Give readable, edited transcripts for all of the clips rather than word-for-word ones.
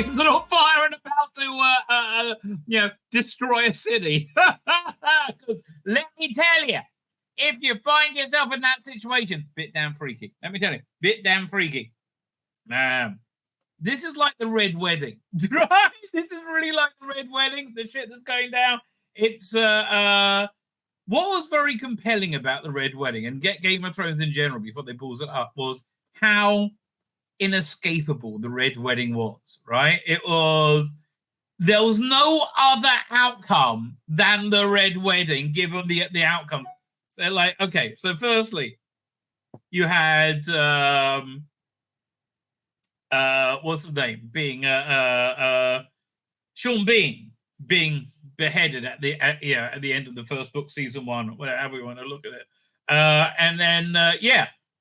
flames are on fire and about to, destroy a city. Let me tell you, if you find yourself in that situation, bit damn freaky. Let me tell you, bit damn freaky. This is like the Red Wedding, right? This is really like the Red Wedding, the shit that's going down. It's what was very compelling about the Red Wedding and Game of Thrones in general, before they pulls it up, was how inescapable the Red Wedding was, right? There was no other outcome than the Red Wedding, given the outcomes. So, like, okay, so firstly, you had what's his name? Being Sean Bean being beheaded at the end of the first book, season 1, whatever we want to look at it. And then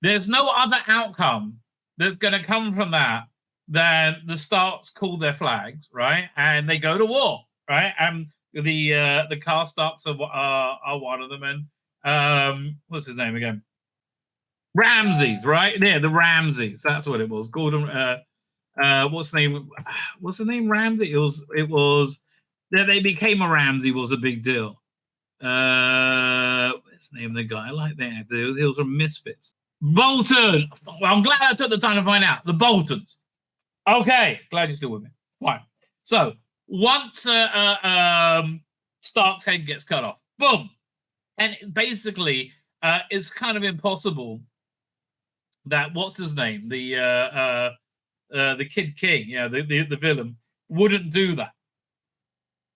there's no other outcome that's going to come from that than the Starks call their flags, right? And they go to war, right? And the Karstarks are one of them, and what's his name again? Ramses, right? Yeah, the Ramses. That's what it was. Gordon. What's the name? What's the name? Ramsey. It was that they became a Ramsey was a big deal. What's the name of the guy? I like that. He was from Misfits. Bolton. Well, I'm glad I took the time to find out. The Boltons. Okay, glad you're still with me. Fine. So once Stark's head gets cut off, boom, and basically it's kind of impossible that what's his name, the Kid King, the villain, wouldn't do that,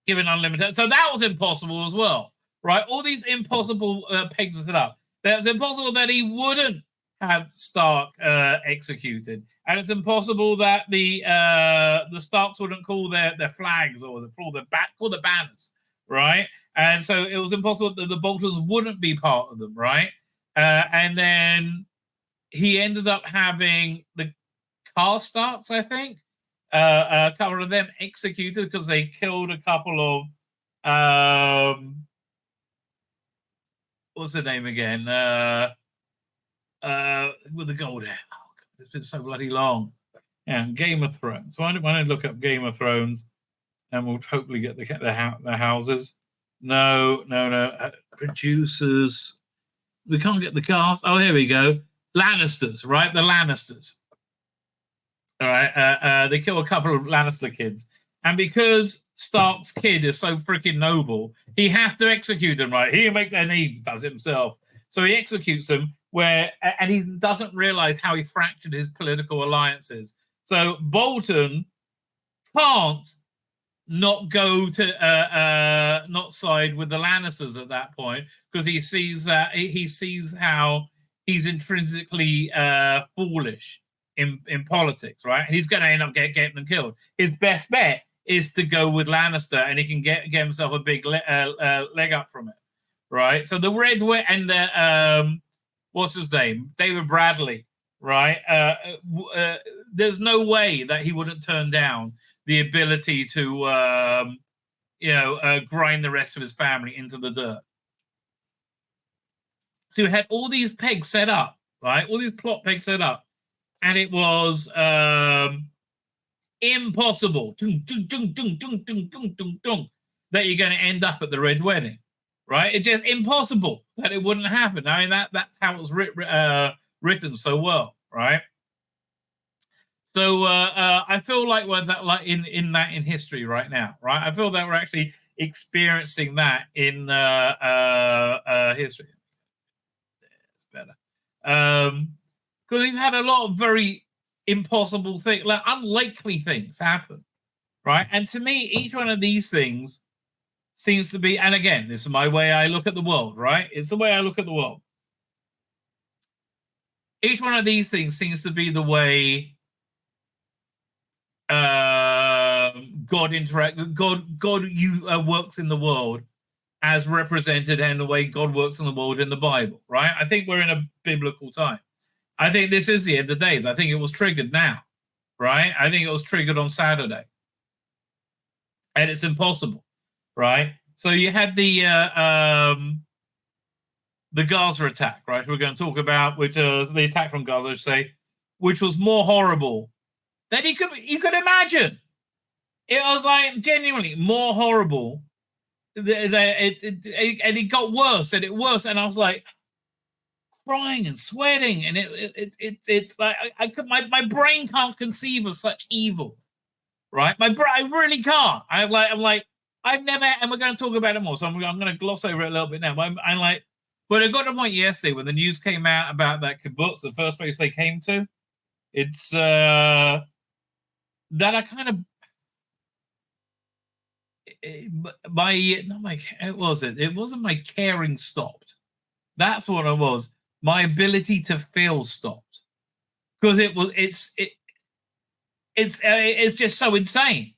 given unlimited. So that was impossible as well, right? All these impossible pegs are set up. It's impossible that he wouldn't have Stark executed, and it's impossible that the Starks wouldn't call their flags or call the banners, right? And so it was impossible that the Boltons wouldn't be part of them, right? And then he ended up having the Karstarks, I think, a couple of them executed because they killed a couple of what's the name again? With the gold hair. Oh, God, it's been so bloody long. Yeah, Game of Thrones. Why don't I look up Game of Thrones, and we'll hopefully get the houses. No. Producers. We can't get the cast. Oh, here we go. Lannisters, right? The Lannisters. All right. They kill a couple of Lannister kids. And because Stark's kid is so freaking noble, he has to execute them, right? He makes their need, does it himself. So he executes them and he doesn't realize how he fractured his political alliances. So Bolton can't not go to not side with the Lannisters at that point, because he sees how he's intrinsically foolish in politics, right? And he's going to end up getting them killed. His best bet is to go with Lannister, and he can get himself a big leg up from it, right? So the Red Wedding and the what's his name, David Bradley, right? There's no way that he wouldn't turn down the ability to grind the rest of his family into the dirt. So you had all these pegs set up, right? All these plot pegs set up, and it was impossible that you're going to end up at the Red Wedding, right? It's just impossible that it wouldn't happen. I mean, that's how it was written so well, right? So I feel like we're that like in history right now, right? I feel that we're actually experiencing that in history. It's better because we've had a lot of very impossible things, like unlikely things happen, right? And to me, each one of these things seems to be, and again, this is my way I look at the world, right? It's the way I look at the world. Each one of these things seems to be the way God works in the world as represented, and the way God works in the world in the Bible, right? I think we're in a biblical time. I think this is the end of days. I think it was triggered now, right? I think it was triggered on Saturday, and it's impossible, right? So you had the Gaza attack, right? We're going to talk about, which the attack from Gaza, I should say, which was more horrible than you could imagine, It was like genuinely more horrible. And it got worse and worse. And I was like crying and sweating. And it's like my brain can't conceive of such evil. Right? I really can't. I'm like, I've never, and we're going to talk about it more. So I'm going to gloss over it a little bit now. But I'm like, but I got to the point yesterday when the news came out about that kibbutz, the first place they came to. It's that I kind of it wasn't my caring stopped. That's what it was. My ability to feel stopped because it's just so insane,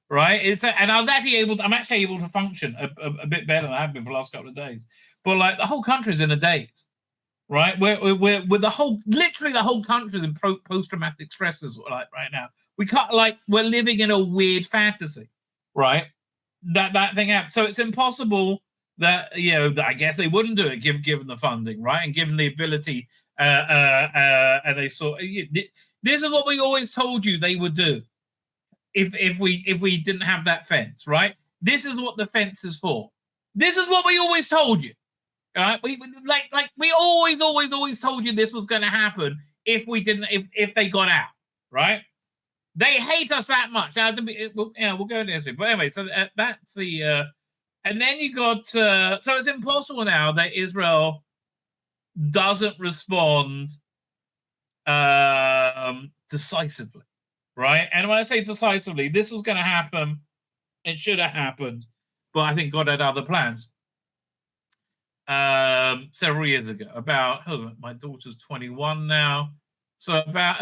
right? And I'm actually able to function a bit better than I have been for the last couple of days. But like the whole country's in a daze, right? We're with literally the whole country's in post-traumatic stress like right now. We can't we're living in a weird fantasy, right? That thing happens. So it's impossible that I guess they wouldn't do it given the funding, right, and given the ability. And they saw this is what we always told you they would do if we didn't have that fence, right? This is what the fence is for. This is what we always told you. All right, we always told you this was going to happen if we didn't if they got out, right? They hate us that much. Now, we'll go into this. But anyway, so that's the and then you got so it's impossible now that Israel doesn't respond decisively, right? And when I say decisively, this was going to happen. It should have happened, but I think God had other plans. Several years ago, my daughter's 21 now, so about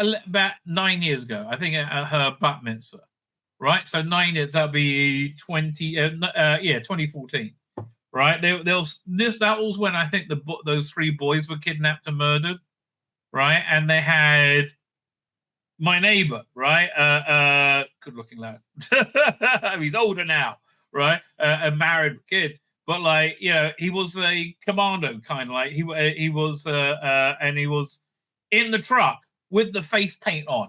9 years ago, I think at her bat mitzvah, right? So 9 years, that'll be 2014, right? That was when I think those 3 boys were kidnapped and murdered, right? And they had my neighbor, right? Good-looking lad. He's older now, right? And married with kids. But he was a commando kind of he was and he was in the truck with the face paint on,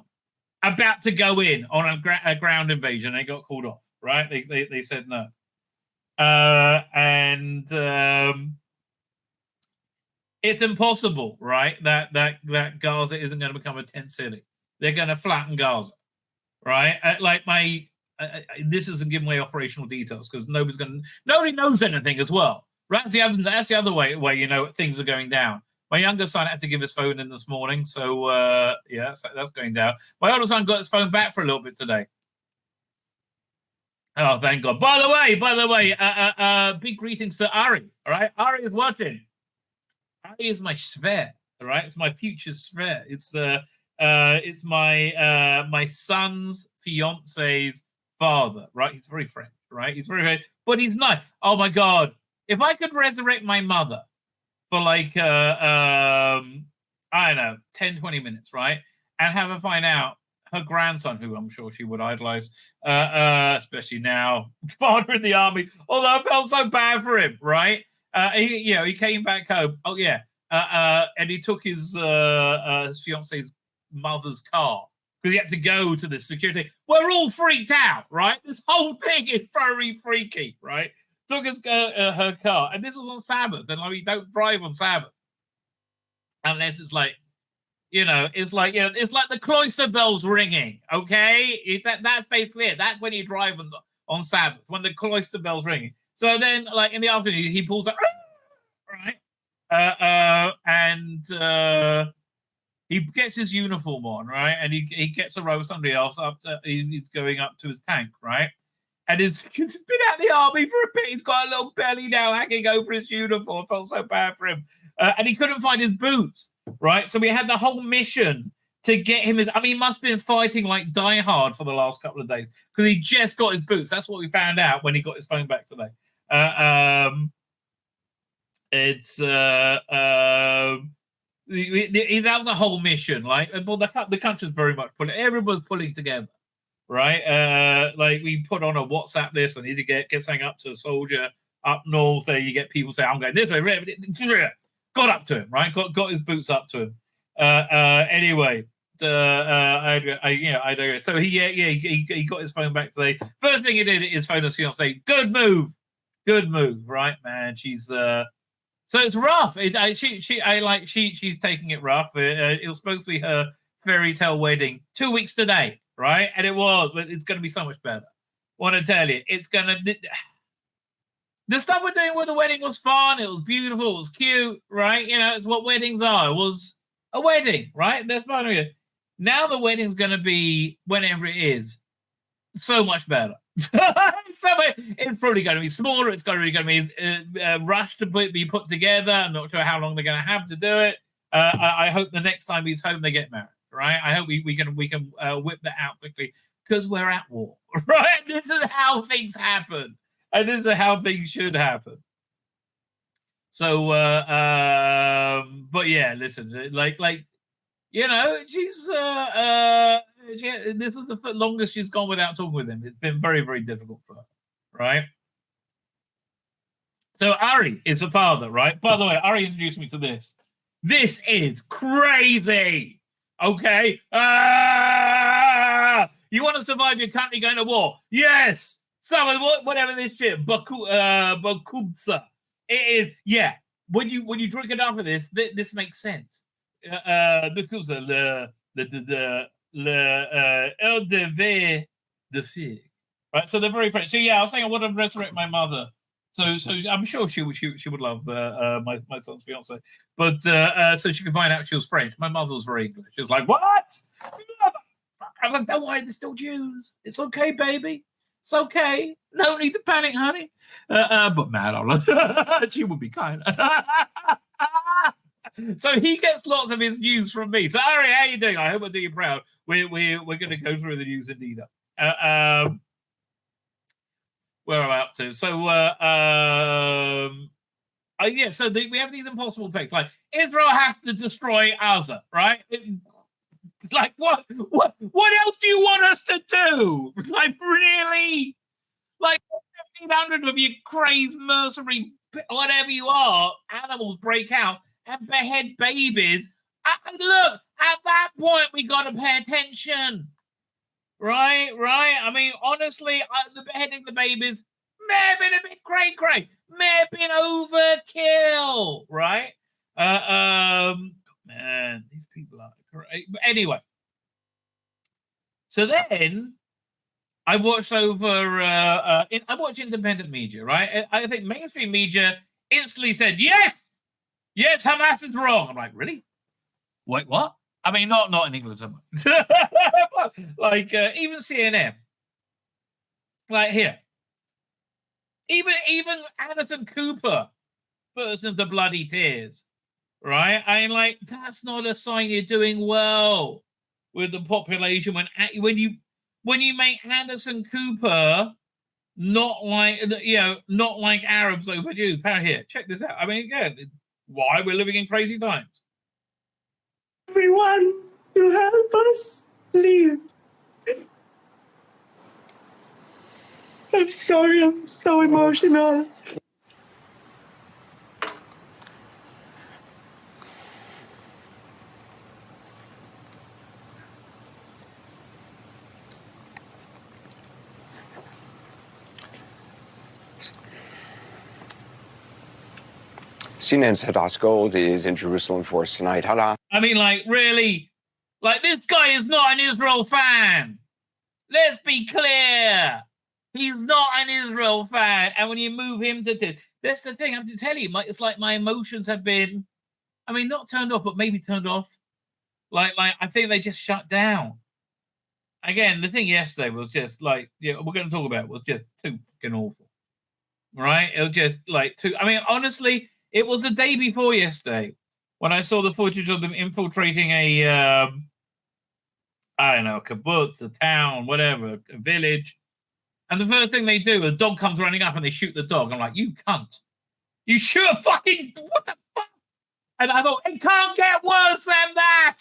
about to go in on a ground invasion. They got called off, right? They said no, and it's impossible, right? That Gaza isn't going to become a tent city. They're going to flatten Gaza, right? This isn't giving away operational details because nobody knows anything as well. Right? That's the other way things are going down. My younger son had to give his phone in this morning, so that's going down. My older son got his phone back for a little bit today. Oh, thank God! By the way, big greetings to Ari. All right, Ari is watching. Ari is my shver. All right, it's my future shver. It's my son's fiance's father, right? He's very French, right? He's very, but he's nice. Oh my God. If I could resurrect my mother for I don't know, 10, 20 minutes, right? And have her find out her grandson, who I'm sure she would idolize, especially now, commander in the army, although I felt so bad for him, right? He came back home. Oh yeah. And he took his fiance's mother's car because he had to go to the security. We're all freaked out, right? This whole thing is very freaky, right? Took her car, and this was on Sabbath, and we don't drive on Sabbath unless it's it's like the cloister bells ringing. Okay, that's basically it. That's when you drive on Sabbath, when the cloister bells ringing. So then, in the afternoon, he pulls up, right, and he gets his uniform on, right? And he gets a row of somebody else up. He's going up to his tank, right? And he's been out the army for a bit. He's got a little belly now hanging over his uniform. I felt so bad for him. And he couldn't find his boots, right? So we had the whole mission to get him. He must have been fighting like Die Hard for the last couple of days because he just got his boots. That's what we found out when he got his phone back today. That was the whole mission. The country's very much everyone's pulling together, right? We put on a WhatsApp list. I need to get something up to a soldier up north. There you get people say, "I'm going this way." Got up to him, right? Got his boots up to him. Anyway, I don't. So he got his phone back today. First thing he did is phone his fiance. Good move, right, man? She's so it's rough. She's taking it rough. It was supposed to be her fairy tale wedding 2 weeks today, right? And it was, but it's going to be so much better. Want to tell you, it's going to. The stuff we're doing with the wedding was fun. It was beautiful. It was cute, right? You know, it's what weddings are. It was a wedding, right? That's part of it. Now the wedding's going to be, whenever it is, so much better. It's probably going to be smaller. It's going to be rushed to be put together. I'm not sure how long they're going to have to do it. I hope the next time he's home, they get married, right? I hope we can whip that out quickly because we're at war, right? This is how things happen. And this is how things should happen. So, but yeah, listen, like you know, she's this is the longest she's gone without talking with him. It's been very, very difficult for her, right? So Ari is a father, right? By the way, Ari introduced me to this. This is crazy. Okay. You want to survive your country going to war? Yes. Some of whatever this shit, bakubsa. It is, yeah. When you drink enough of this, this makes sense. Bakubsa, le LDV de fig. Right, so they're very French. So yeah, I was saying I want to resurrect my mother. So I'm sure she would love my son's fiance, but so she could find out she was French. My mother was very English. She was like, "What?" I was like, "Don't worry, they're still Jews. It's okay, baby. It's okay. No need to panic, honey." But man, she would be kind. So he gets lots of his news from me. So Ari, how you doing? I hope I do you proud. We're going to go through the news indeed. Where am I up to? So yeah. So we have these impossible picks. Like Israel has to destroy Gaza, right? Like what else do you want us to do? Like really? Like 1,500 of you crazed mercenary, whatever you are, animals break out and behead babies. Look, at that point we got to pay attention, right? I mean, honestly, the beheading the babies may have been a bit cray, may have been overkill, right? Man, these people are great. But anyway, so then I watched over. I watched independent media, right? I think mainstream media instantly said, yes, Hamas is wrong. I'm like, really? Wait, what? I mean, not in England so much. Like even CNN, like here, even Anderson Cooper burst into bloody tears, right? I mean, like that's not a sign you're doing well with the population when you make Anderson Cooper not like Arabs over Jews. Here, check this out. I mean, again, why we're living in crazy times. Everyone to help us, please. I'm sorry, I'm so emotional. CNN's Hadas Gold is in Jerusalem for us tonight. Hadas. I mean, like, really? Like, this guy is not an Israel fan. Let's be clear. He's not an Israel fan. And when you move him to... That's the thing. I have to tell you, it's like my emotions have been... I mean, not turned off, but maybe turned off. Like I think they just shut down. Again, the thing yesterday was just like... Yeah, we're going to talk about it, was just too fucking awful. Right? It was just like too... I mean, honestly... It was the day before yesterday when I saw the footage of them infiltrating a kibbutz, a town, whatever, a village. And the first thing they do, a dog comes running up and they shoot the dog. I'm like, you cunt. You shoot a fucking, what the fuck? And I thought, it can't get worse than that.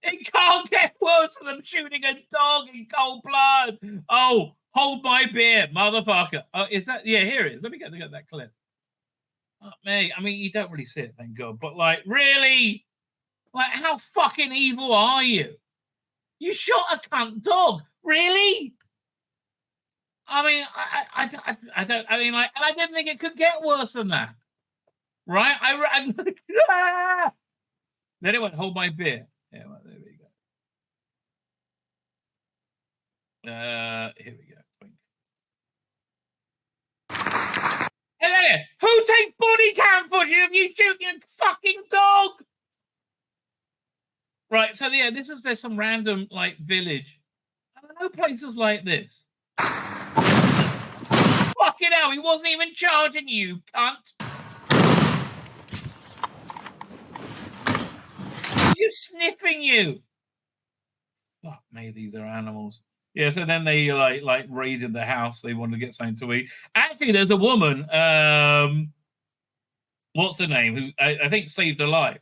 It can't get worse than them shooting a dog in cold blood. Oh, hold my beer, motherfucker. Oh, is that, yeah, here it is. Let me get that clip. Oh, mate, I mean, you don't really see it, thank God. But, like, really? Like, how fucking evil are you? You shot a cunt dog, really? I mean, I don't. I mean, like, and I didn't think it could get worse than that, right? Ah! Then it went, hold my beer. Yeah, well, there we go. Here we go. Hey, who takes body cam footage of you shooting a fucking dog? Right, so yeah, there's some random like village. I don't know places like this. Fucking hell, he wasn't even charging you, cunt. He's sniffing you. Fuck me, these are animals. Yeah, so then they like raided the house. They wanted to get something to eat. Actually, there's a woman, what's her name, who I think saved her life.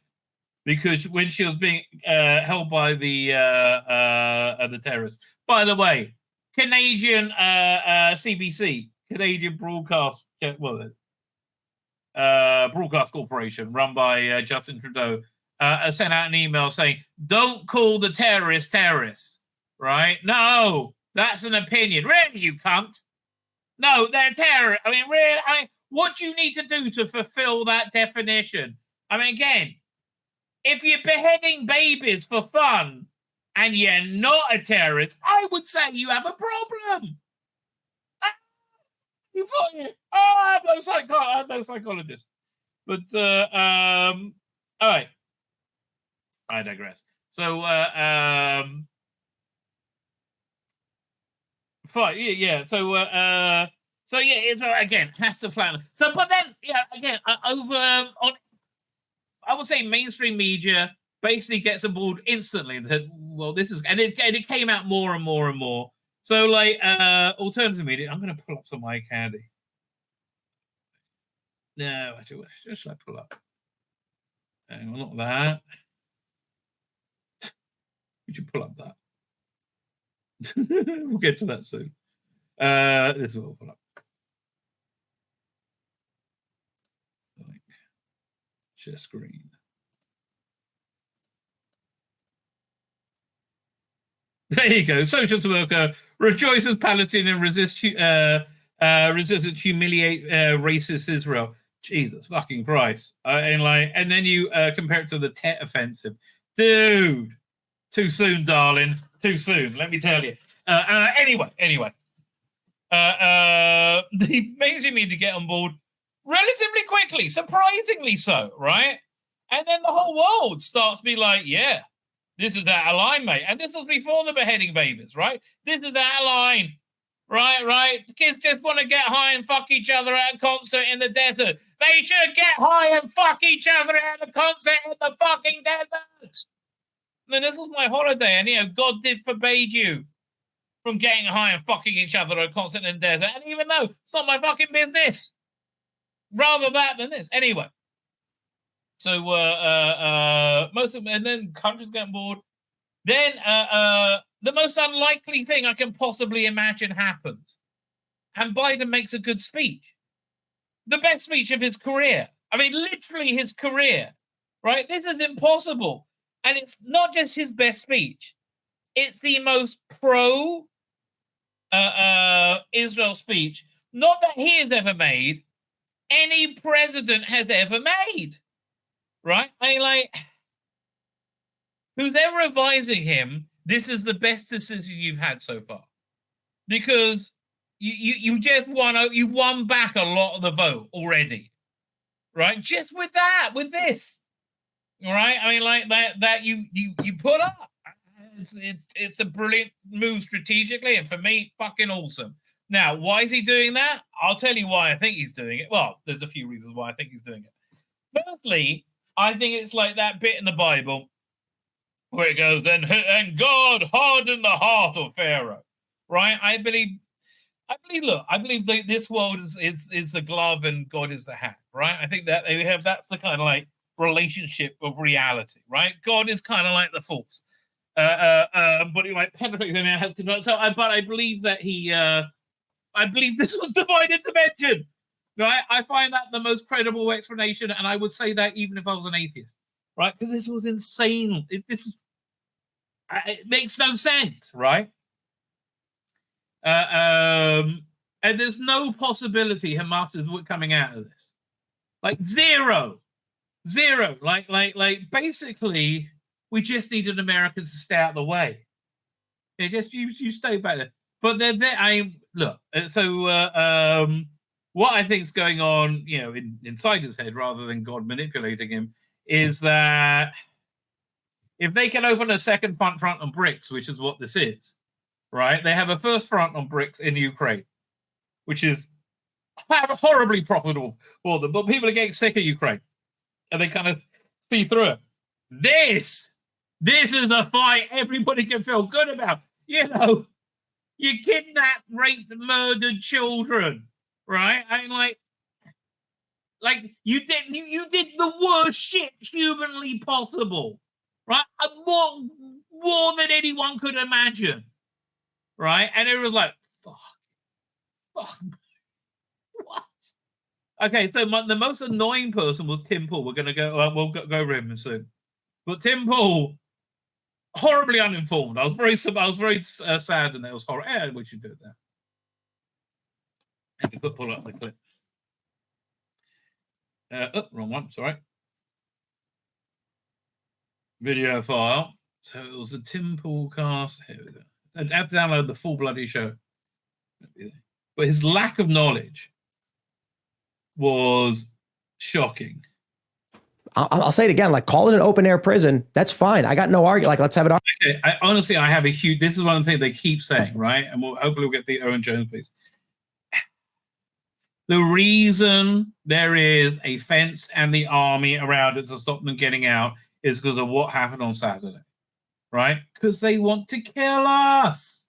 Because when she was being held by the terrorists. By the way, Canadian CBC, Canadian Broadcast, Broadcast Corporation, run by Justin Trudeau, sent out an email saying, "Don't call the terrorists terrorists." Right? No, that's an opinion. Really, you cunt? No, they're terrorists. I mean, really? I mean, what do you need to do to fulfill that definition? I mean, again. If you're beheading babies for fun and you're not a terrorist, I would say you have a problem. You thought, I'm no psychologist. But, all right. I digress. So, fine. Yeah. So, it's again, has to flatten. So, but then, yeah, again, over on. I would say mainstream media basically gets aboard instantly that, well, this is, and it came out more and more and more. So, like, alternative media, I'm going to pull up some eye candy. No, actually, what should I pull up? Hang on, not that. We should pull up that. We'll get to that soon. This is what we'll pull up. Share screen. There you go. Social worker rejoices Palestinian resistance humiliate racist Israel. Jesus fucking Christ! And then you compare it to the Tet offensive, dude. Too soon, darling. Too soon. Let me tell you. Anyway. The mainstream media to get on board relatively quickly, surprisingly so, right? And then the whole world starts to be like, yeah, this is out of line, mate. And this was before the beheading babies, right? This is out of line, right? Kids just want to get high and fuck each other at a concert in the desert. They should get high and fuck each other at a concert in the fucking desert. And this was my holiday, and God did forbade you from getting high and fucking each other at a concert in the desert. And even though it's not my fucking business. Rather that than this. Anyway. So most of them, and then countries get on board. Then the most unlikely thing I can possibly imagine happens. And Biden makes a good speech. The best speech of his career. I mean, literally his career. Right? This is impossible. And it's not just his best speech. It's the most pro Israel speech, not that he has ever made, any president has ever made, right? I mean, like, who's ever advising him, this is the best decision you've had so far, because you just won back a lot of the vote already, right? Just with this, all right? I mean, like that you put up. It's a brilliant move strategically, and for me, fucking awesome. Now, why is he doing that? I'll tell you why I think he's doing it. Well, there's a few reasons why I think he's doing it. Firstly, I think it's like that bit in the Bible where it goes, and God hardened the heart of Pharaoh, right? I believe this world is the glove and God is the hat, right? I think that that's the kind of like relationship of reality, right? God is kind of like the force. But he like penetrates him and has control. So, but I believe that I believe this was divided dimension, right? I find that the most credible explanation, and I would say that even if I was an atheist, right? Because this was insane. It makes no sense, right? And there's no possibility Hamas is coming out of this. Like zero. Like basically, we just needed Americans to stay out of the way. Yeah, just you stay back there. But they're there. Look. So what I think is going on, inside his head, rather than God manipulating him, is that if they can open a second front on bricks, which is what this is, right? They have a first front on bricks in Ukraine, which is horribly profitable for them. But people are getting sick of Ukraine, and they kind of see through it. This is a fight everybody can feel good about. You kidnapped, raped, murdered children, right? I mean, like you did the worst shit humanly possible, right? More than anyone could imagine, right? And it was like, fuck, what? Okay, so the most annoying person was Tim Pool. We're gonna go. We'll go over him soon, but Tim Pool, horribly uninformed. I was very sad, and that was horrible. Yeah, we should do that. And we could pull up the clip. Wrong one. Sorry. Video file. So it was a Tim Pool cast. Here we go. I have to download the full bloody show. But his lack of knowledge was shocking. I'll say it again. Like, call it an open air prison. That's fine. I got no argument. Like, let's have it. Okay. I have a huge. This is one of the things they keep saying, right? And hopefully we'll get the Owen Jones piece. The reason there is a fence and the army around it to stop them getting out is because of what happened on Saturday, right? Because they want to kill us.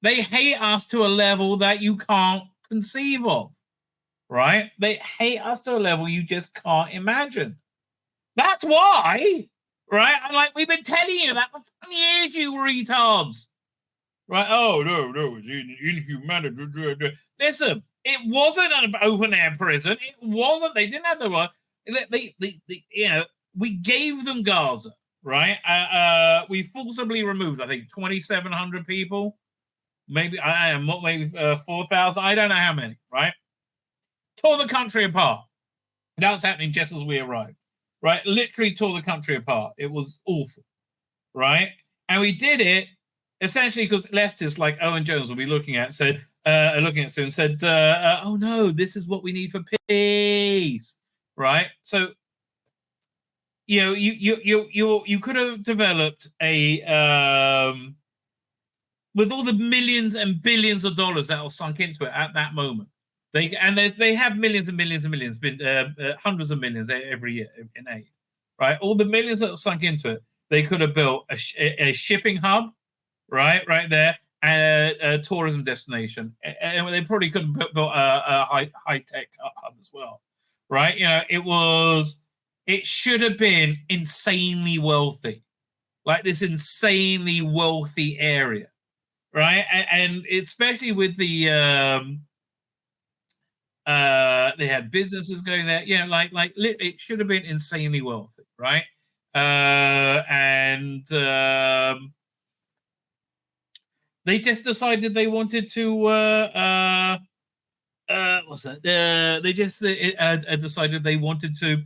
They hate us to a level that you can't conceive of, right? They hate us to a level you just can't imagine. That's why, right? I'm like, we've been telling you that for years, you retards. Right? Oh, no, it's inhumanity. Listen, it wasn't an open air prison. It wasn't. They didn't have the right. We gave them Gaza, right? We forcibly removed, I think, 2,700 people. Maybe 4,000. I don't know how many, right? Tore the country apart. That was happening just as we arrived, right? Literally tore the country apart. It was awful, right? And we did it essentially because leftists like Owen Jones will be looking at soon said, oh no, this is what we need for peace, right? So, you could have developed a with all the millions and billions of dollars that were sunk into it at that moment. They have millions and millions and millions, hundreds of millions every year in aid, right? All the millions that were sunk into it, they could have built a shipping hub, right there, and a tourism destination, and they probably could have built a high-tech hub as well, right? It should have been insanely wealthy, like this insanely wealthy area, right? And especially with the they had businesses going there, it should have been insanely wealthy, right? They just decided they wanted to what's that? They just decided they wanted to.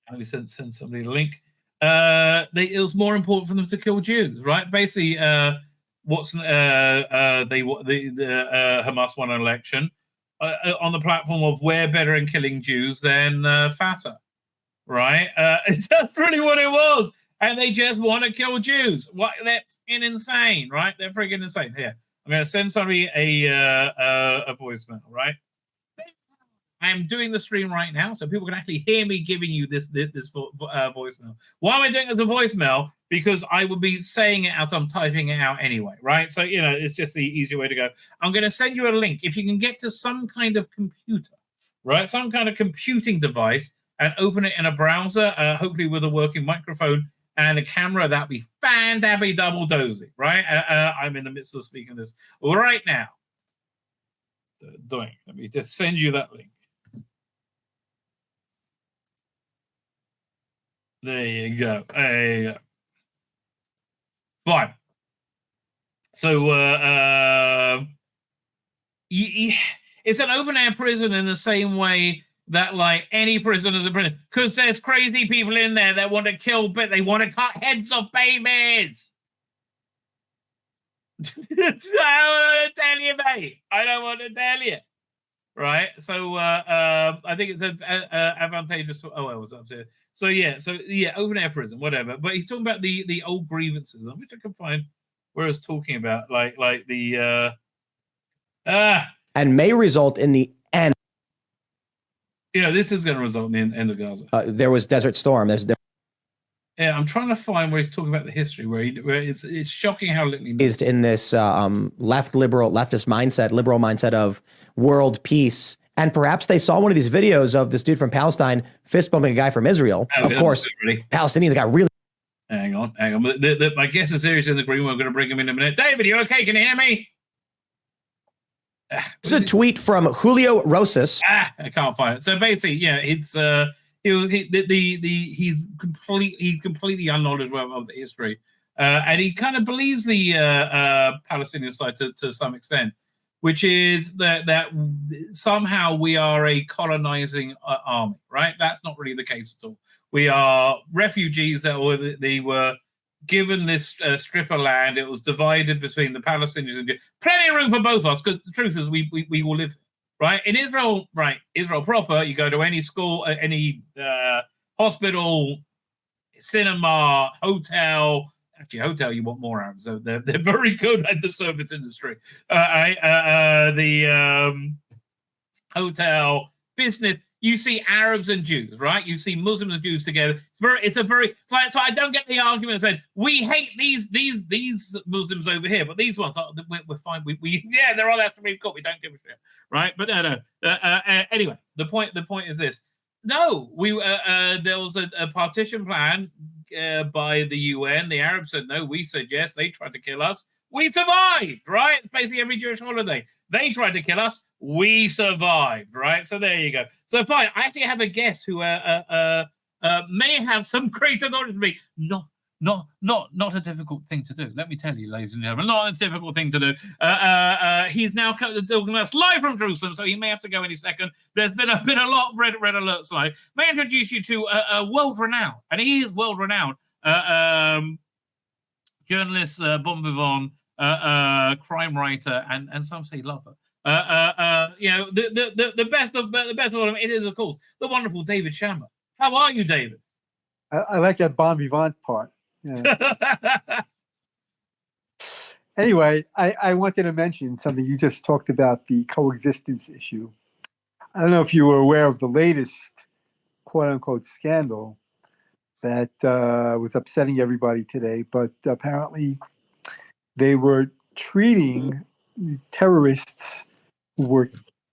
Let me send somebody the link. It was more important for them to kill Jews, right? Basically, the Hamas won an election on the platform of we're better in killing Jews than Fatah, right? That's really what it was. And they just want to kill Jews. What? That's insane, right? They're freaking insane. Here, I'm going to send somebody a voicemail, right? I am doing the stream right now, so people can actually hear me giving you this voicemail. Why am I doing it as a voicemail? Because I would be saying it as I'm typing it out anyway, right? So, it's just the easier way to go. I'm going to send you a link. If you can get to some kind of computer, right? Some kind of computing device and open it in a browser, hopefully with a working microphone and a camera, that'd be fan-dabby-double-dozy, right? I'm in the midst of speaking this right now. Let me just send you that link. There you go. There you go. Fine. So it's an open air prison in the same way that like any prison is a prison, because there's crazy people in there that want to kill, but they want to cut heads off babies. I don't want to tell you, mate. I don't want to tell you. Right. So I think it's advantageous. Oh, I was upset. So yeah, open air prison, whatever. But he's talking about the old grievances, which I can find where I was talking about, like the and may result in the end. Yeah, this is going to result in the end of Gaza. There was Desert Storm. Yeah, I'm trying to find where he's talking about the history, where it's shocking how little he knows. Is in this leftist mindset, liberal mindset of world peace. And perhaps they saw one of these videos of this dude from Palestine fist bumping a guy from Israel. Of course, Palestinians got really. Hang on. My guest is serious in the green. We're going to bring him in a minute. David, you okay? Can you hear me? This is a tweet from Julio Rosas. I can't find it. So basically, yeah, it's he's completely unknowledgeable of the history, and he kind of believes the Palestinian side to some extent, which is that somehow we are a colonizing army, right? That's not really the case at all. We are refugees they were given this strip of land. It was divided between the Palestinians and plenty of room for both of us, because the truth is we all live right in Israel. Right, Israel proper. You go to any school, any hospital, cinema, hotel. Actually, hotel, you want more Arabs. So they're very good at the service industry. The hotel, business. You see Arabs and Jews, right? You see Muslims and Jews together. It's a very so I don't get the argument saying we hate these Muslims over here, but these ones we're fine. We they're all Supreme Court. We don't give a shit, right? But no. Anyway, the point is this: no, there was a partition plan by the UN. The Arabs said no. We said yes. They tried to kill us. We survived, right? Basically, every Jewish holiday. They tried to kill us. We survived, right? So there you go. So fine. I actually have a guest who may have some greater knowledge than me. Not a difficult thing to do. Let me tell you, ladies and gentlemen, not a difficult thing to do. He's now talking to us live from Jerusalem, so he may have to go any second. There's been a lot of red alerts live. May I introduce you to a world-renowned, and he is world-renowned, journalist, bon vivant, crime writer, and some say lover. The best of them. It is, of course, the wonderful David Shammer. How are you, David? I like that bon vivant part. Yeah. Anyway, I wanted to mention something you just talked about, the coexistence issue. I don't know if you were aware of the latest quote-unquote scandal that was upsetting everybody today, but apparently they were treating terrorists who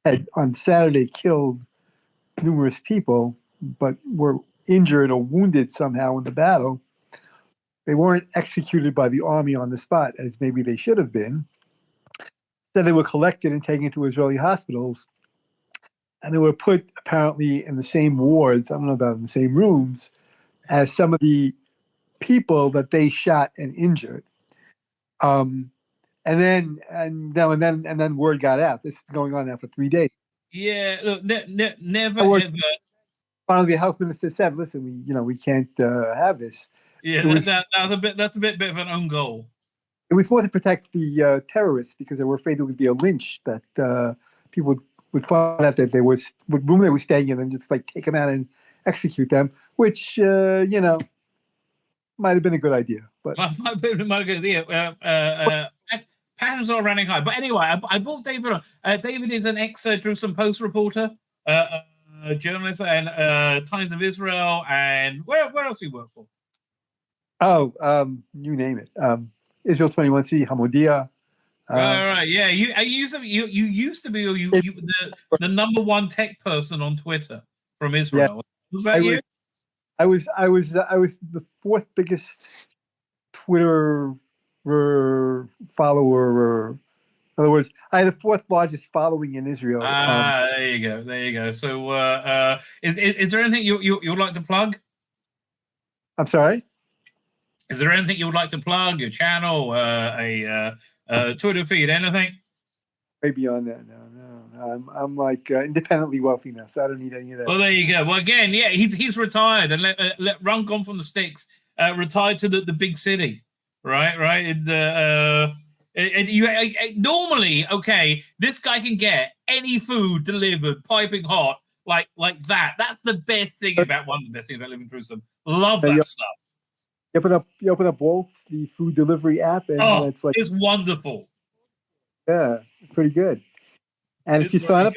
had on Saturday killed numerous people, but were injured or wounded somehow in the battle. They weren't executed by the army on the spot, as maybe they should have been. So they were collected and taken to Israeli hospitals, and they were put apparently in the same wards, I don't know about in the same rooms, as some of the people that they shot and injured. And then word got out. This has been going on now for 3 days. Yeah, look, never ever. Finally, the health minister said, "Listen, we can't have this." Yeah, that's a bit of an own goal. It was more to protect the terrorists, because they were afraid there would be a lynch, that people would find out that they was what room they were staying in and just like take them out and execute them, which might have been a good idea. But might have been a good idea. Passions are running high. But anyway, I brought David on. David is an ex-Jerusalem Post reporter, journalist, and Times of Israel, and where else do you work for? You name it. Israel 21C, Hamodia. Right. Yeah, you used to be the number one tech person on Twitter from Israel. Yeah, was that you? I was the fourth biggest Twitter follower. In other words, I had the fourth largest following in Israel. There you go. So, is there anything you would like to plug? I'm sorry? Is there anything you would like to plug? Your channel, a Twitter feed, anything? Way beyond that. No. I'm like independently wealthy now, so I don't need any of that. Well, there you go. Well, again, yeah, he's retired and let run gone from the sticks. Retired to the big city, right? Normally, okay, this guy can get any food delivered, piping hot, like that. That's the best thing about one of the best things about living through some. Love that stuff. You open up Bolt, the food delivery app, and it's like it's wonderful. Yeah, pretty good. And if you sign up,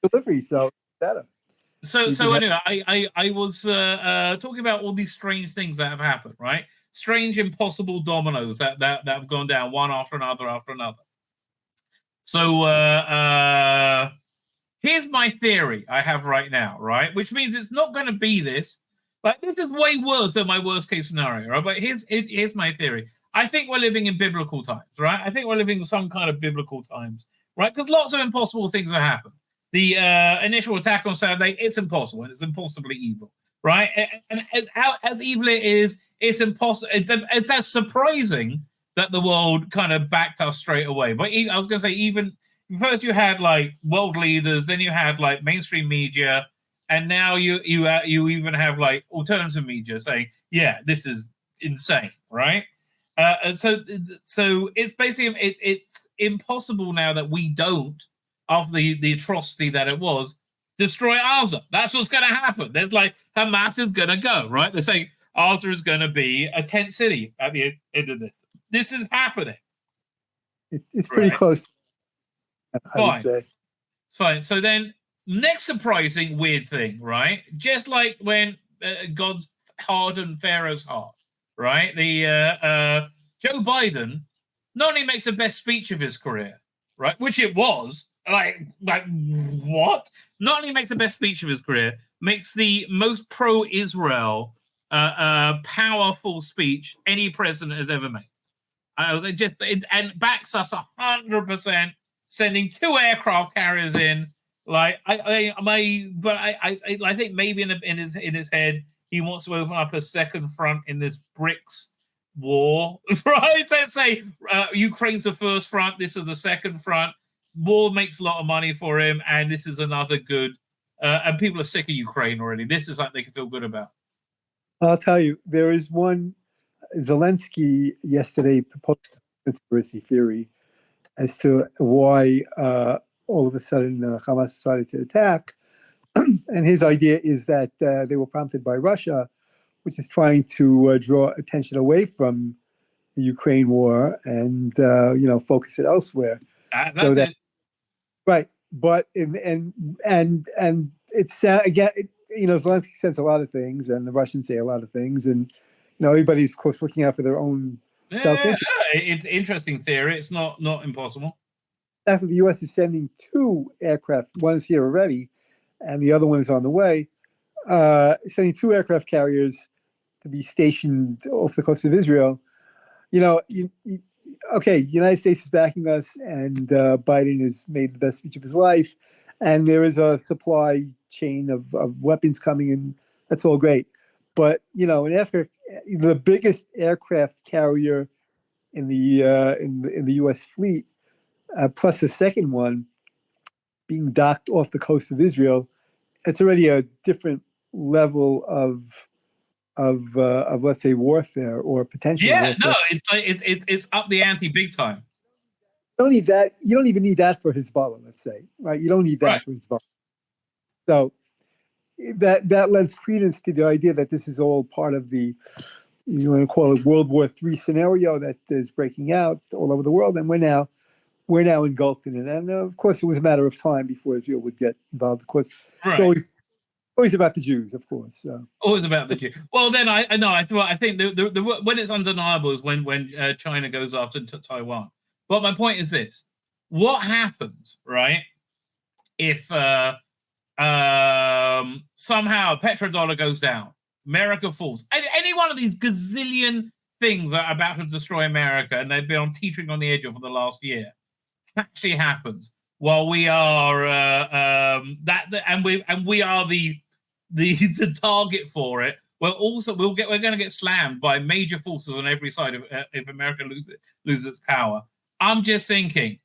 delivery, so better. So anyway, I was talking about all these strange things that have happened, right? Strange, impossible dominoes that have gone down one after another after another. So here's my theory I have right now, right? Which means it's not going to be this. But this is way worse than my worst case scenario, right? But here's my theory. I think we're living in biblical times, right? I think we're living in some kind of biblical times, right? Because lots of impossible things have happened. The initial attack on Saturday, it's impossible, and it's impossibly evil, right? And as evil it is, it's impossible. It's as surprising that the world kind of backed us straight away. But I was going to say, even first you had like world leaders, then you had like mainstream media, and now you even have like alternative media saying, yeah, this is insane, right? And so it's basically it's impossible now that we don't, after the atrocity that it was, destroy Gaza. That's what's going to happen. There's like Hamas is going to go, right? They're saying Gaza is going to be a tent city at the end of this. This is happening. It's pretty close. I would say. Fine. So then, next surprising weird thing, right? Just like when God's hardened Pharaoh's heart, right? The Joe Biden not only makes the best speech of his career, right, which it was, like what? Not only makes the best speech of his career, makes the most pro-Israel powerful speech any president has ever made. And backs us 100%, sending 2 aircraft carriers in. Like I think maybe in his head he wants to open up a second front in this BRICS war, right? Let's say Ukraine's the first front, this is the second front. War makes a lot of money for him, and this is another good. And people are sick of Ukraine already. This is something they can feel good about. I'll tell you, there is one. Zelensky yesterday proposed a conspiracy theory as to why all of a sudden Hamas decided to attack. And his idea is that they were prompted by Russia, which is trying to draw attention away from the Ukraine war and focus it elsewhere. So that, right, but and it's again, Zelensky says a lot of things, and the Russians say a lot of things, and everybody's of course looking out for their own self-interest. It's interesting theory. It's not impossible. After the U.S. is sending 2 aircraft, one is here already, and the other one is on the way. Sending 2 aircraft carriers to be stationed off the coast of Israel. Okay, the United States is backing us, and Biden has made the best speech of his life, and there is a supply chain of weapons coming in. That's all great, but in Africa, the biggest aircraft carrier in the U.S. fleet, plus a second one being docked off the coast of Israel, it's already a different level of let's say warfare or potential. Yeah, warfare. no, it's up the ante big time. You don't need that. You don't even need that for Hezbollah, let's say, right? You don't need that for Hezbollah. So that lends credence to the idea that this is all part of the, you want to call it World War III scenario that is breaking out all over the world, and we're now engulfed in it. And of course, it was a matter of time before Israel would get involved. Of course, it's always about the Jews, of course. So. Always about the Jews. Well, then I think the when it's undeniable is when China goes after Taiwan. But my point is this: what happens, right, if somehow petrodollar goes down, America falls, any one of these gazillion things that are about to destroy America, and they've been teetering on the edge of for the last year, actually happens while we are we are the target for it. we're going to get slammed by major forces on every side of if America loses its power. I'm just thinking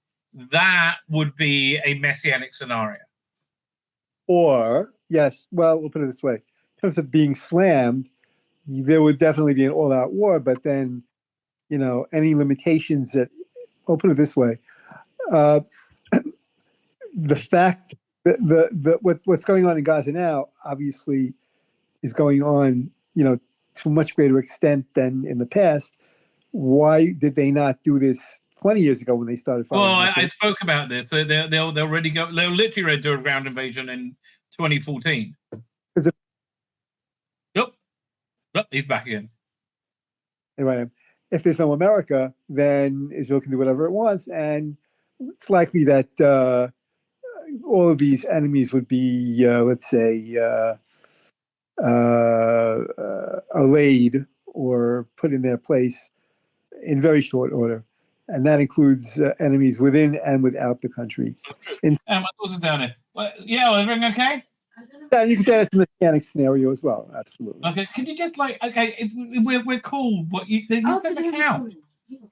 that would be a messianic scenario. Or yes, well, we'll put it this way: in terms of being slammed, there would definitely be an all-out war. But then, any limitations that, I'll put it this way: the fact that what's going on in Gaza now obviously is going on, to a much greater extent than in the past. Why did they not do this 20 years ago when they started fighting? Well, I spoke about this. They'll literally ready to do a ground invasion in 2014. Yep, he's back again. Anyway, if there's no America, then Israel can do whatever it wants, and it's likely that all of these enemies would be, let's say, allayed or put in their place in very short order. And that includes enemies within and without the country. My daughter's down here. Yeah, everything okay? Yeah, you can say that's a mechanic scenario as well. Absolutely. Okay, can you just we're cool, but you don't count.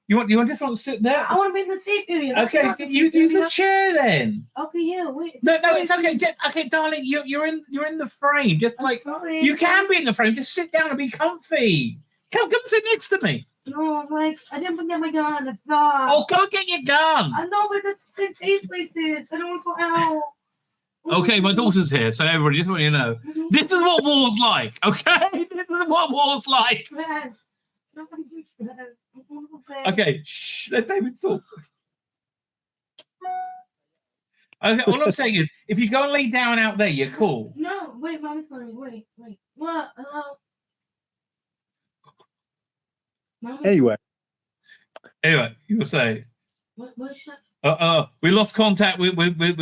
You just want to sit there? I want to be in the safe area. Okay, you use a chair then. Okay, yeah, wait. No, it's okay. Okay, darling, you're in the frame. Just you can be in the frame. Just sit down and be comfy. Come sit next to me. No, I didn't get my gun. I forgot. Oh, go get your gun. I know, but that's the safe places. I don't want to go out. Okay, my daughter's here, so everybody, just want you to know, this is what war's like. Okay, this is what war's like. Okay, shh, let David talk. Okay, all I'm saying is, if you go and lay down out there, you're cool. No, wait, Mommy's calling me. Wait. What? Hello? Mommy? Anyway, you were saying. What should we lost contact with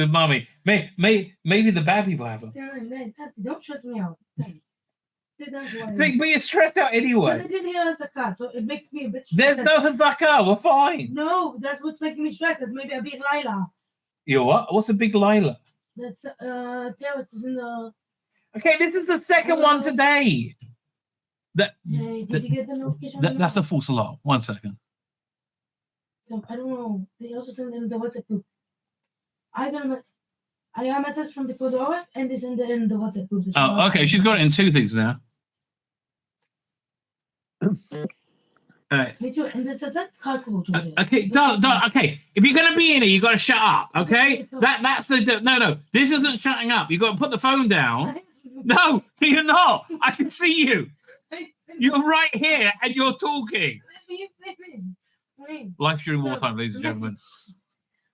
Mommy. Maybe the bad people have her. Don't stress me out. But you're stressed out anyway. I didn't hear Hazakah, so it makes me a bit There's stressed. no Hazakah, we're fine. No, that's what's making me stressed. That's maybe a big Lila. You what? What's a big Lila? That's terrorists in the. Okay, this is the second one today. Did you get the notification? That's a false alarm. 1 second. I don't know. They also send in the WhatsApp group. I got a message from the code OF and they send it in the WhatsApp group. Oh, okay. She's got it in two things now. All right. Me too. And this is that okay, okay. If you're gonna be in it, you gotta shut up. Okay. That's the no. This isn't shutting up. You gotta put the phone down. No, you're not. I can see you. You're right here and you're talking. Life during wartime, ladies and gentlemen.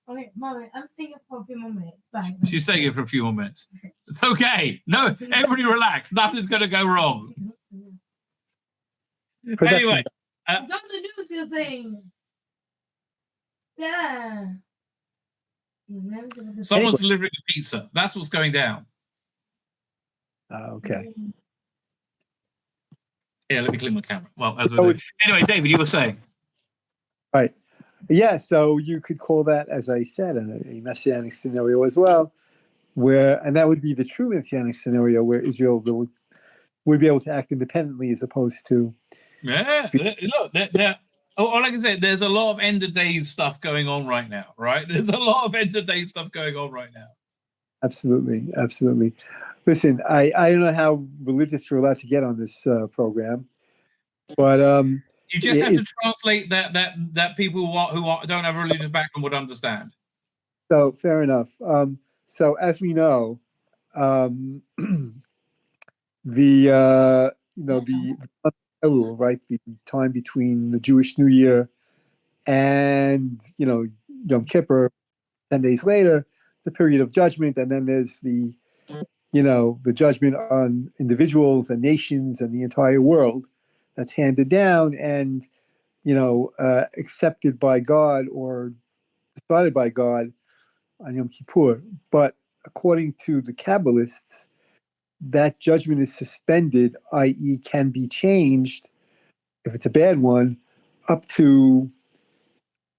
Okay, Mommy, I'm thinking for a few more minutes. Bye. She's staying here for a few more minutes. It's okay. No, everybody relax. Nothing's going to go wrong. Anyway. Don't do this thing. Yeah. Someone's delivering a pizza. That's what's going down. Okay. Yeah, let me clean my camera. Well, anyway, David, you were saying. Right. Yeah, so you could call that, as I said, a messianic scenario as well, and that would be the true messianic scenario where Israel would be able to act independently as opposed to. Yeah, look, all I can say, there's a lot of end of days stuff going on right now, right? There's a lot of end of days stuff going on right now. Absolutely. Listen, I don't know how religious you're allowed to get on this program, but you just have to translate that people who don't have a religious background would understand. So fair enough. So as we know, the Elul, right, the time between the Jewish New Year and Yom Kippur, 10 days later, the period of judgment, and then there's the judgment on individuals and nations and the entire world that's handed down and accepted by God or decided by God on Yom Kippur. But according to the Kabbalists, that judgment is suspended, i.e. can be changed, if it's a bad one, up to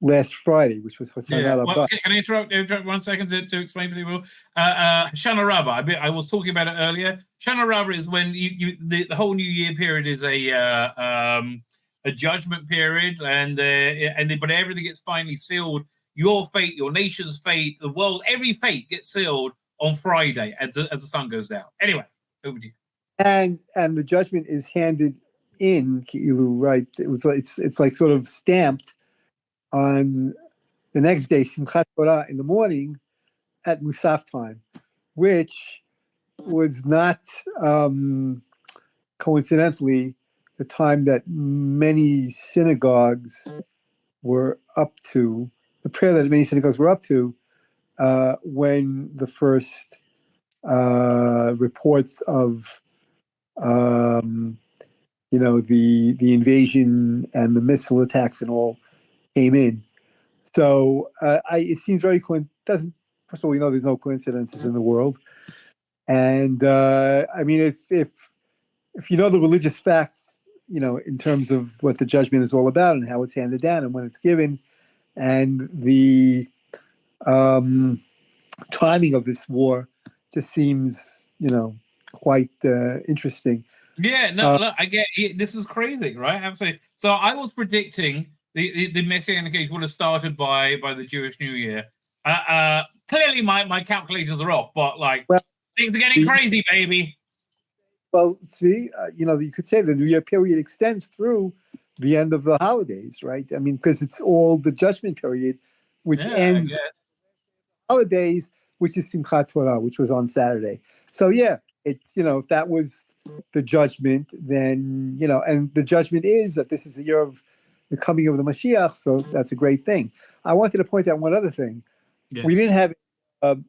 last Friday, which was Yeah. Hoshana Well, Rabbah. can I interrupt 1 second to explain to people? Shana Rabbah. I was talking about it earlier. Shana Rabbah is when the whole New Year period is a judgment period, but everything gets finally sealed. Your fate, your nation's fate, the world, every fate gets sealed on Friday as the sun goes down. Anyway, over to you. And the judgment is handed in, right? It's like sort of stamped on the next day, Simchat Torah, in the morning at Musaf time, which was not coincidentally the time that many synagogues were up to, the prayer that many synagogues were up to when the first reports of the invasion and the missile attacks and all came in. So it seems very doesn't. First of all, we know there's no coincidences in the world, and I mean, if you know the religious facts, in terms of what the judgment is all about and how it's handed down and when it's given, and the timing of this war, just seems quite interesting. Yeah, no, look, I get it. This is crazy, right? Absolutely. So I was predicting the Messianic age would have started by the Jewish New Year. Clearly, my calculations are off, but things are getting crazy, baby. Well, see, you could say the New Year period extends through the end of the holidays, right? I mean, because it's all the judgment period, which ends holidays, which is Simchat Torah, which was on Saturday. So yeah, it's if that was the judgment, then and the judgment is that this is the year of the coming of the Mashiach, so that's a great thing. I wanted to point out one other thing. Yes. We didn't have an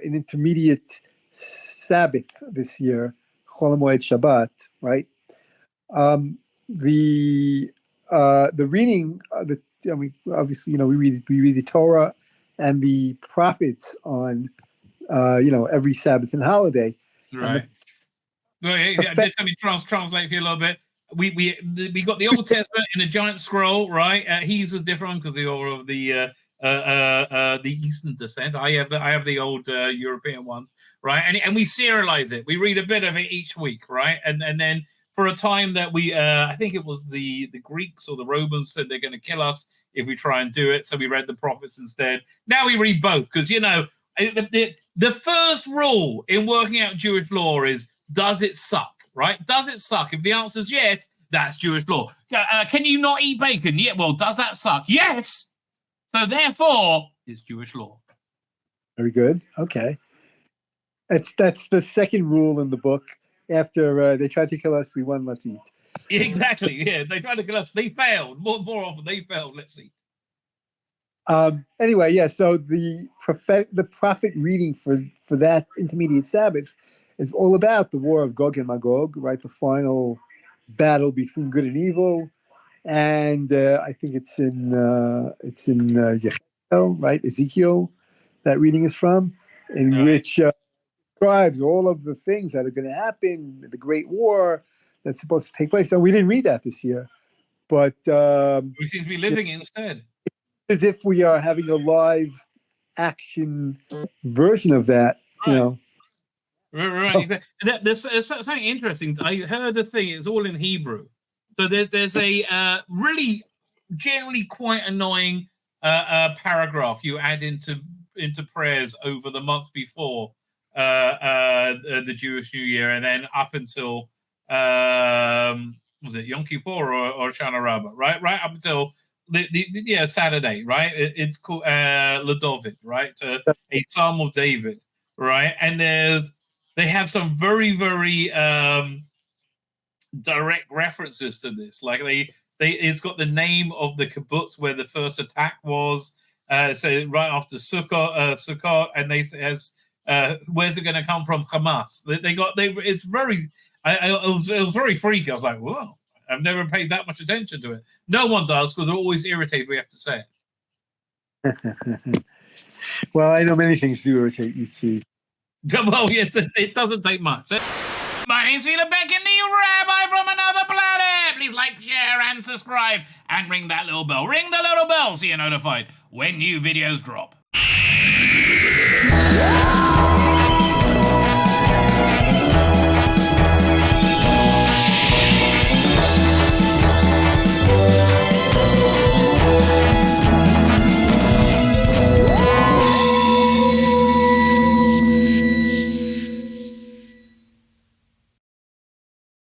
intermediate Sabbath this year, Chol Hamoed Shabbat, right? The reading, obviously, we read the Torah and the prophets on every Sabbath and holiday. Right. Well, just let me translate for you a little bit. We got the Old Testament in a giant scroll, right? He's a different one because they are of the Eastern descent. I have the old European ones, right? And we serialize it. We read a bit of it each week, right? And then for a time that I think it was the Greeks or the Romans said they're going to kill us if we try and do it, so we read the prophets instead. Now we read both because the first rule in working out Jewish law is, does it suck? Right? Does it suck? If the answer is yes, that's Jewish law. Can you not eat bacon? Yeah. Well, does that suck? Yes. So therefore, it's Jewish law. Very good. Okay. That's the second rule in the book. After they tried to kill us, we won. Let's eat. Exactly. Yeah. They tried to kill us. They failed. More often, they failed. Let's eat. Anyway, yeah. So the prophet reading for that intermediate Sabbath is all about the war of Gog and Magog, right? The final battle between good and evil, and I think it's in Ezekiel, right? Ezekiel, that reading is from, in which describes all of the things that are going to happen, the Great War that's supposed to take place. So we didn't read that this year, but we seem to be living instead. As if we are having a live action version of that, Right. There's something interesting. I heard a thing. It's all in Hebrew. So there's a really generally quite annoying paragraph you add into prayers over the months before the Jewish New Year, and then up until was it Yom Kippur or Shana Rabbah? Right up until the Saturday. Right. It's called Ladovid. Right. A Psalm of David. Right. And they have some very, very direct references to this. Like it's got the name of the kibbutz where the first attack was. So right after Sukkot, and they says, where's it going to come from? Hamas. It's very. It was very freaky. I was like, whoa! I've never paid that much attention to it. No one does because they're always irritated. We have to say it. Well, I know many things do irritate you, too. Well, yeah, it doesn't take much. My name's Tzvi Lebetkin, the Rabbi from another planet. Please like, share, share, and subscribe. And ring that little bell. Ring the little bell so you're notified when new videos drop.